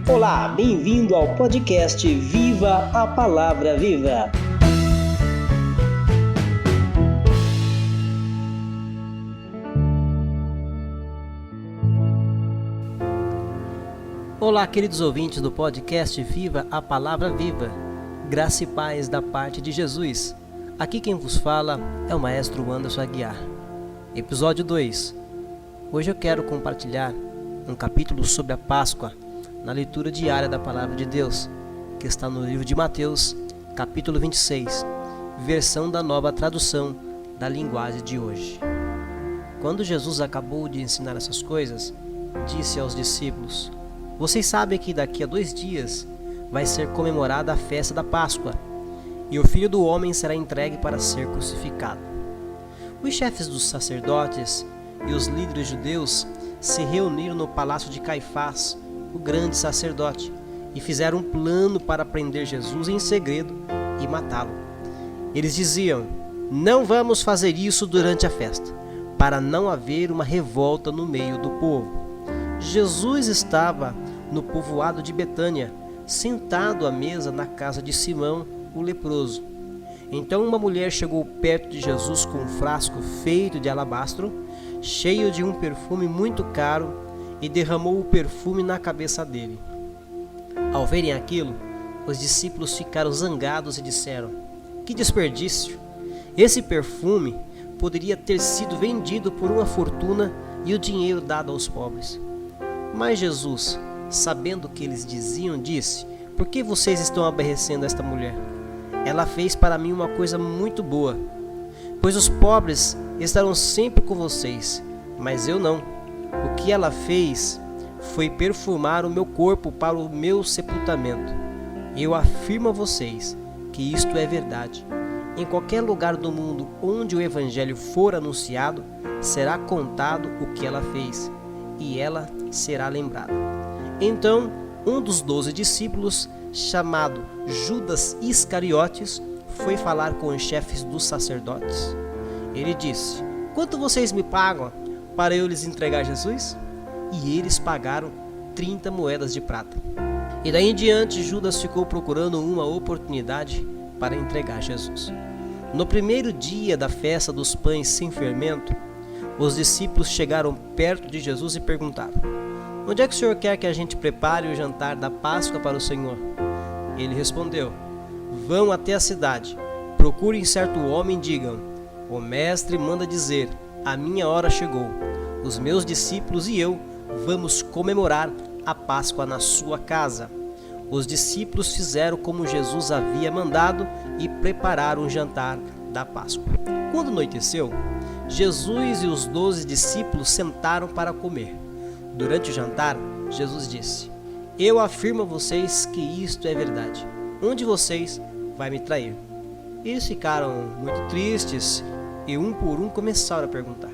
Olá, bem-vindo ao podcast Viva a Palavra Viva. Olá, queridos ouvintes do podcast Viva a Palavra Viva. Graça e paz da parte de Jesus. Aqui quem vos fala é o Maestro Anderson Aguiar. Episódio 2. Hoje eu quero compartilhar um capítulo sobre a Páscoa na leitura diária da Palavra de Deus, que está no livro de Mateus, capítulo 26, versão da Nova Tradução da Linguagem de hoje. Quando Jesus acabou de ensinar essas coisas, disse aos discípulos: Vocês sabem que daqui a 2 dias vai ser comemorada a festa da Páscoa, e o Filho do Homem será entregue para ser crucificado. Os chefes dos sacerdotes e os líderes judeus se reuniram no palácio de Caifás, o grande sacerdote, e fizeram um plano para prender Jesus em segredo e matá-lo. Eles diziam: Não vamos fazer isso durante a festa, para não haver uma revolta no meio do povo. Jesus estava no povoado de Betânia, sentado à mesa na casa de Simão, o leproso. Então uma mulher chegou perto de Jesus com um frasco feito de alabastro, cheio de um perfume muito caro, e derramou o perfume na cabeça dele. Ao verem aquilo, os discípulos ficaram zangados e disseram: Que desperdício! Esse perfume poderia ter sido vendido por uma fortuna e o dinheiro dado aos pobres. Mas Jesus, sabendo o que eles diziam, disse: Por que vocês estão aborrecendo esta mulher? Ela fez para mim uma coisa muito boa. Pois os pobres estarão sempre com vocês, mas eu não. O que ela fez foi perfumar o meu corpo para o meu sepultamento. Eu afirmo a vocês que isto é verdade. Em qualquer lugar do mundo onde o Evangelho for anunciado, será contado o que ela fez, e ela será lembrada. Então, um dos 12 discípulos, chamado Judas Iscariotes, foi falar com os chefes dos sacerdotes. Ele disse: Quanto vocês me pagam para eu lhes entregar Jesus? E eles pagaram 30 moedas de prata. E daí em diante, Judas ficou procurando uma oportunidade para entregar Jesus. No primeiro dia da festa dos pães sem fermento, os discípulos chegaram perto de Jesus e perguntaram: Onde é que o Senhor quer que a gente prepare o jantar da Páscoa para o Senhor? Ele respondeu: Vão até a cidade, procurem certo homem e digam: O mestre manda dizer, a minha hora chegou. Os meus discípulos e eu vamos comemorar a Páscoa na sua casa. Os discípulos fizeram como Jesus havia mandado e prepararam o jantar da Páscoa. Quando anoiteceu, Jesus e os 12 discípulos sentaram para comer. Durante o jantar, Jesus disse: Eu afirmo a vocês que isto é verdade. Um de vocês vai me trair. Eles ficaram muito tristes e um por um começaram a perguntar: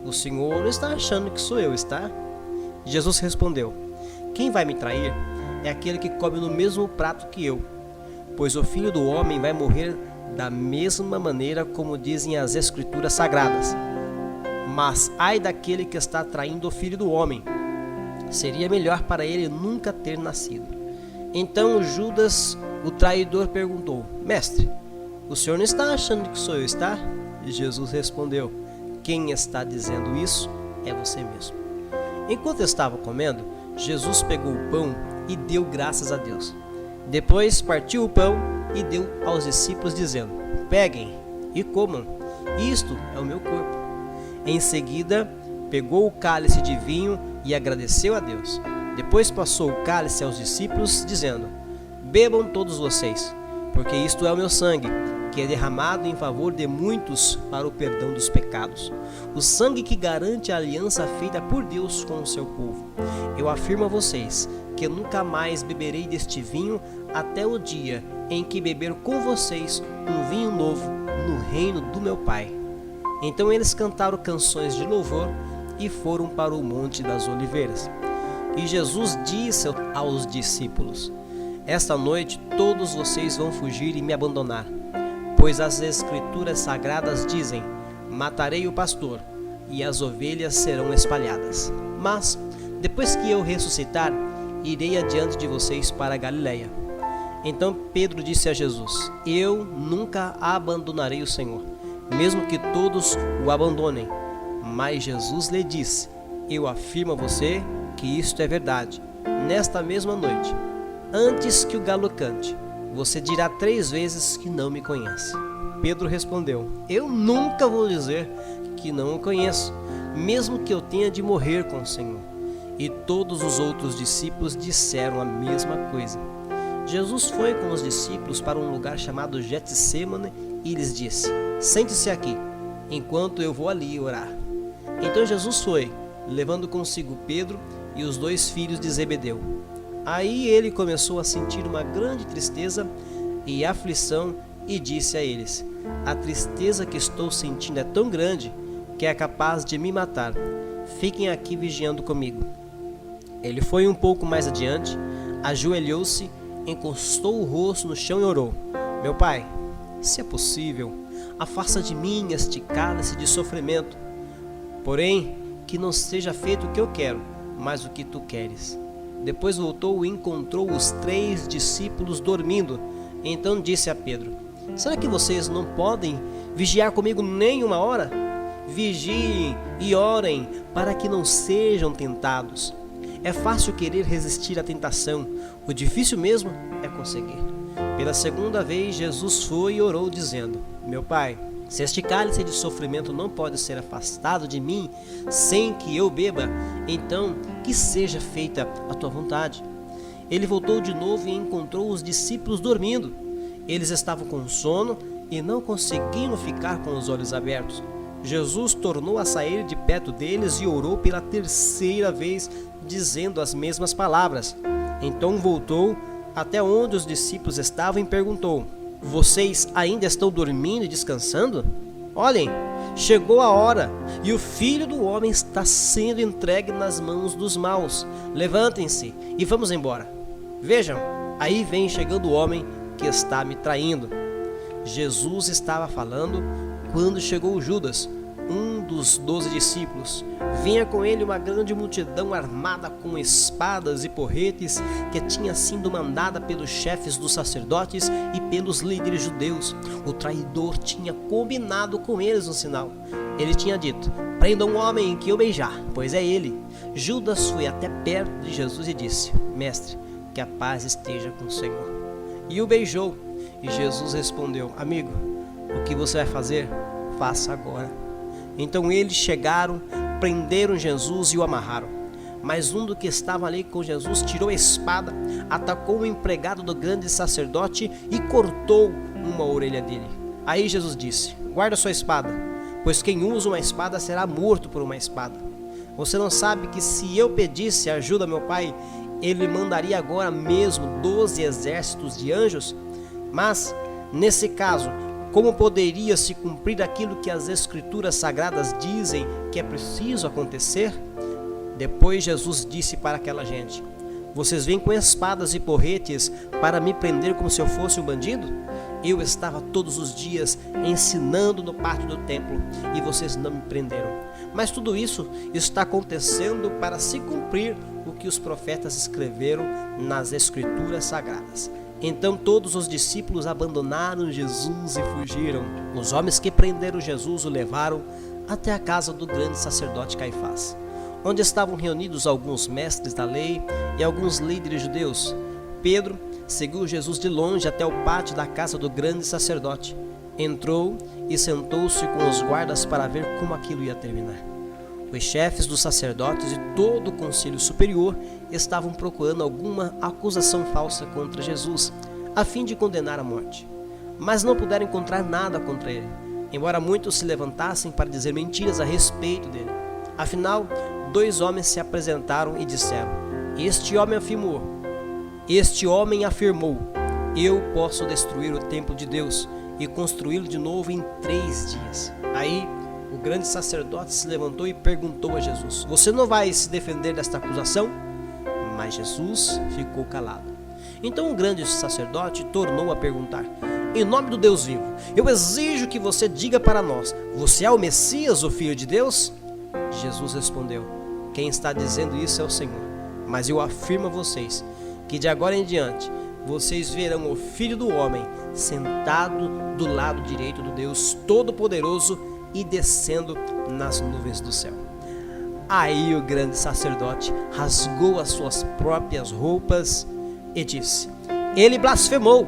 O Senhor não está achando que sou eu, está? Jesus respondeu: Quem vai me trair é aquele que come no mesmo prato que eu. Pois o Filho do Homem vai morrer da mesma maneira como dizem as Escrituras Sagradas. Mas ai daquele que está traindo o Filho do Homem. Seria melhor para ele nunca ter nascido. Então Judas, o traidor, perguntou: Mestre, o senhor não está achando que sou eu, está? E Jesus respondeu: Quem está dizendo isso é você mesmo. Enquanto estavam comendo, Jesus pegou o pão e deu graças a Deus. Depois partiu o pão e deu aos discípulos, dizendo: Peguem e comam, isto é o meu corpo. Em seguida, pegou o cálice de vinho e agradeceu a Deus. Depois passou o cálice aos discípulos, dizendo: Bebam todos vocês, porque isto é o meu sangue, que é derramado em favor de muitos para o perdão dos pecados. O sangue que garante a aliança feita por Deus com o seu povo. Eu afirmo a vocês que nunca mais beberei deste vinho até o dia em que beber com vocês um vinho novo no reino do meu Pai. Então eles cantaram canções de louvor e foram para o Monte das Oliveiras. E Jesus disse aos discípulos: Esta noite todos vocês vão fugir e me abandonar, pois as Escrituras Sagradas dizem: Matarei o pastor, e as ovelhas serão espalhadas. Mas, depois que eu ressuscitar, irei adiante de vocês para a Galiléia. Então Pedro disse a Jesus: eu nunca abandonarei o Senhor, mesmo que todos o abandonem. Mas Jesus lhe disse: eu afirmo a você que isto é verdade. Nesta mesma noite, antes que o galo cante, você dirá 3 vezes que não me conhece. Pedro respondeu: eu nunca vou dizer que não o conheço, mesmo que eu tenha de morrer com o Senhor. E todos os outros discípulos disseram a mesma coisa. Jesus foi com os discípulos para um lugar chamado Getsêmani e lhes disse: sente-se aqui, enquanto eu vou ali orar. Então Jesus foi, levando consigo Pedro e os 2 filhos de Zebedeu. Aí ele começou a sentir uma grande tristeza e aflição e disse a eles: a tristeza que estou sentindo é tão grande que é capaz de me matar. Fiquem aqui vigiando comigo. Ele foi um pouco mais adiante, ajoelhou-se, encostou o rosto no chão e orou: meu Pai, se é possível, afasta de mim este cálice de sofrimento. Porém, que não seja feito o que eu quero, mas o que tu queres. Depois voltou e encontrou os 3 discípulos dormindo. Então disse a Pedro: será que vocês não podem vigiar comigo nem 1 hora? Vigiem e orem para que não sejam tentados. É fácil querer resistir à tentação, o difícil mesmo é conseguir. Pela 2ª vez Jesus foi e orou dizendo: meu Pai, se este cálice de sofrimento não pode ser afastado de mim sem que eu beba, então que seja feita a tua vontade. Ele voltou de novo e encontrou os discípulos dormindo. Eles estavam com sono e não conseguiam ficar com os olhos abertos. Jesus tornou a sair de perto deles e orou pela 3ª vez, dizendo as mesmas palavras. Então voltou até onde os discípulos estavam e perguntou: vocês ainda estão dormindo e descansando? Olhem, chegou a hora e o Filho do Homem está sendo entregue nas mãos dos maus. Levantem-se e vamos embora. Vejam, aí vem chegando o homem que está me traindo. Jesus estava falando quando chegou Judas, um dos 12 discípulos. Vinha com ele uma grande multidão armada com espadas e porretes, que tinha sido mandada pelos chefes dos sacerdotes e pelos líderes judeus. O traidor tinha combinado com eles um sinal. Ele tinha dito: prendam um homem que eu beijar, pois é ele. Judas foi até perto de Jesus e disse: mestre, que a paz esteja com o Senhor. E o beijou. E Jesus respondeu: amigo, o que você vai fazer, faça agora. Então eles chegaram, prenderam Jesus e o amarraram. Mas um do que estava ali com Jesus tirou a espada, atacou o empregado do grande sacerdote e cortou uma orelha dele. Aí Jesus disse: guarda sua espada, pois quem usa uma espada será morto por uma espada. Você não sabe que se eu pedisse ajuda a meu Pai, ele mandaria agora mesmo 12 exércitos de anjos? Mas, nesse caso, como poderia se cumprir aquilo que as Escrituras Sagradas dizem que é preciso acontecer? Depois Jesus disse para aquela gente: vocês vêm com espadas e porretes para me prender como se eu fosse um bandido? Eu estava todos os dias ensinando no pátio do templo e vocês não me prenderam. Mas tudo isso está acontecendo para se cumprir o que os profetas escreveram nas Escrituras Sagradas. Então todos os discípulos abandonaram Jesus e fugiram. Os homens que prenderam Jesus o levaram até a casa do grande sacerdote Caifás, onde estavam reunidos alguns mestres da lei e alguns líderes judeus. Pedro seguiu Jesus de longe até o pátio da casa do grande sacerdote. Entrou e sentou-se com os guardas para ver como aquilo ia terminar. Os chefes dos sacerdotes e todo o conselho superior estavam procurando alguma acusação falsa contra Jesus, a fim de condenar à morte. Mas não puderam encontrar nada contra ele, embora muitos se levantassem para dizer mentiras a respeito dele. Afinal, 2 homens se apresentaram e disseram: Este homem afirmou, eu posso destruir o templo de Deus e construí-lo de novo em 3 dias. Aí, o grande sacerdote se levantou e perguntou a Jesus: Você não vai se defender desta acusação? Mas Jesus ficou calado. Então o grande sacerdote tornou a perguntar: Em nome do Deus vivo, eu exijo que você diga para nós: Você é o Messias, o Filho de Deus? Jesus respondeu: Quem está dizendo isso é o Senhor. Mas eu afirmo a vocês que de agora em diante vocês verão o Filho do Homem sentado do lado direito do Deus Todo-Poderoso e descendo nas nuvens do céu. Aí o grande sacerdote rasgou as suas próprias roupas e disse: ele blasfemou.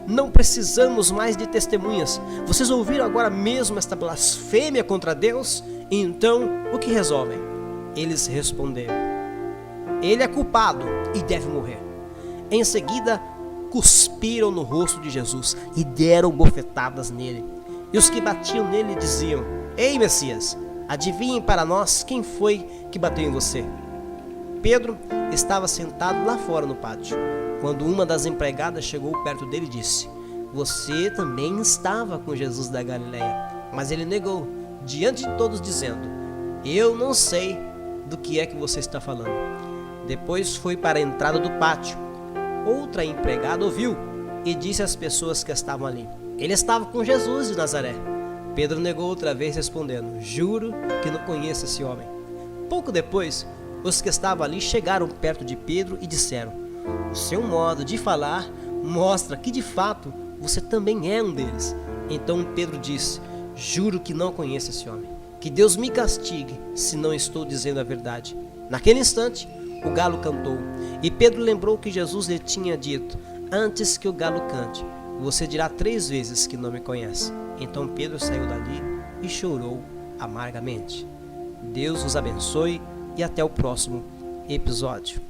Não precisamos mais de testemunhas. Vocês ouviram agora mesmo esta blasfêmia contra Deus? Então, o que resolvem? Eles responderam: ele é culpado e deve morrer. Em seguida, cuspiram no rosto de Jesus e deram bofetadas nele. E os que batiam nele diziam: ei, Messias, adivinhem para nós quem foi que bateu em você. Pedro estava sentado lá fora no pátio, quando uma das empregadas chegou perto dele e disse: você também estava com Jesus da Galileia. Mas ele negou, diante de todos, dizendo: eu não sei do que é que você está falando. Depois foi para a entrada do pátio. Outra empregada ouviu e disse às pessoas que estavam ali: ele estava com Jesus de Nazaré. Pedro negou outra vez, respondendo: juro que não conheço esse homem. Pouco depois, os que estavam ali chegaram perto de Pedro e disseram: o seu modo de falar mostra que de fato você também é um deles. Então Pedro disse: juro que não conheço esse homem. Que Deus me castigue se não estou dizendo a verdade. Naquele instante, o galo cantou, e Pedro lembrou que Jesus lhe tinha dito: antes que o galo cante, você dirá 3 vezes que não me conhece. Então Pedro saiu dali e chorou amargamente. Deus os abençoe e até o próximo episódio.